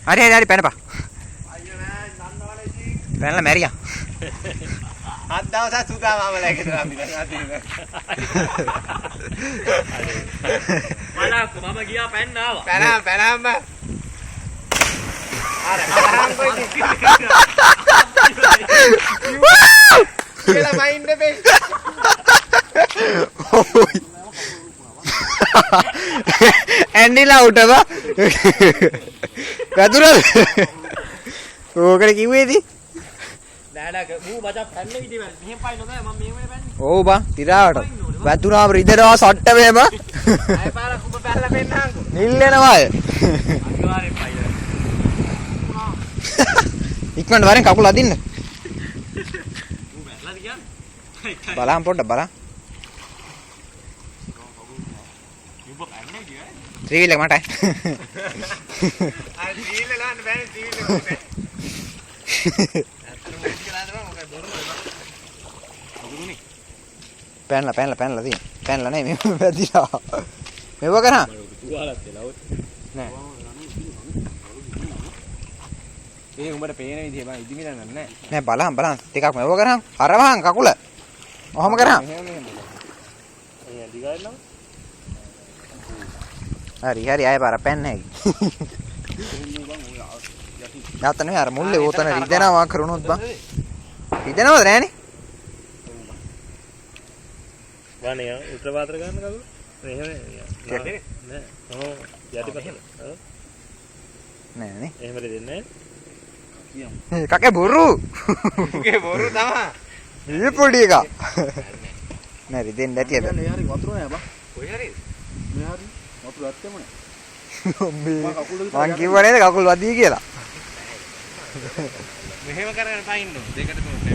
හරි හරි පැනපා. පැනලා මැරියා. හත් දවසක් සුදාමාමලා එකතන අපි දැන් අදින්න. මලක් මම ගියා පැන්න ආවා. පැනම්ම. අර කොයිද? කියලා මයින්ඩ් බේ. ඇන්ඩිලා උටව. වැදුරද? ඕකට කිව්වේදී? නෑ මූ මචං පැන්න විදිහ මෙහෙම පයින් නොදා මම මෙහෙමනේ පැන්නේ. ඔව් බං තිරාවට. වැදුනාම රිදෙනවා සට්ට මෙහෙම. අය පාරක් උඹ පැනලා පෙන්නහන්කෝ. නිල්ලෙනවා අය. අනිවාර්යෙන් පයින්. ඉක්මනට වරෙන් කකුල අදින්න. මූ වැල්ලාද කියන්නේ? බලන්න පොඩ්ඩක් බලන්න. උඹ පැන්නේ කිව්වේ? ත්‍රිවිල් එක මටයි. අය සීල් ලාන්න බෑනේ සීල් එක ඕනේ. පැනලා තියෙන. පැනලා නේ මෙහෙම වැදිලා. මෙව කරා. තුවාලත් වෙලා ඔය. නෑ. ඒ උඹට පේන විදිහ බං ඉදිමිලා නෑ. නෑ බලන්න ටිකක් මෙව කරා. අරවහන් කකුල. ඔහොම කරා. මෙහෙම. අයියා දිගාරනවා. හරි ආයෙ පාර පැන්න හැකි. යාතනේ අර මුල්ලේ ඕතන රිදෙනවා කරුණොත් බං. රිදෙනවද නෑනේ? වනේ උත්තර පාත්‍ර ගන්න කවුද? එහෙම නෑ. නෑ. ඔහොම යටිපස්සට. නෑනේ. එහෙම දෙන්නේ නෑ. කකේ බොරු. උගේ බොරු තමයි. ඊ පොඩි එක. නෑ රිදෙන්න ඇති හැබැයි. මේ හරි වතුර නෑ බං. කොයි හරිද? මේ හරි වතුර ඇත්තෙම නෑ. මං කිව්වා නේද කකුල් වදී කියලා. මෙහෙම කරගෙන පයින්න දෙකට තුනට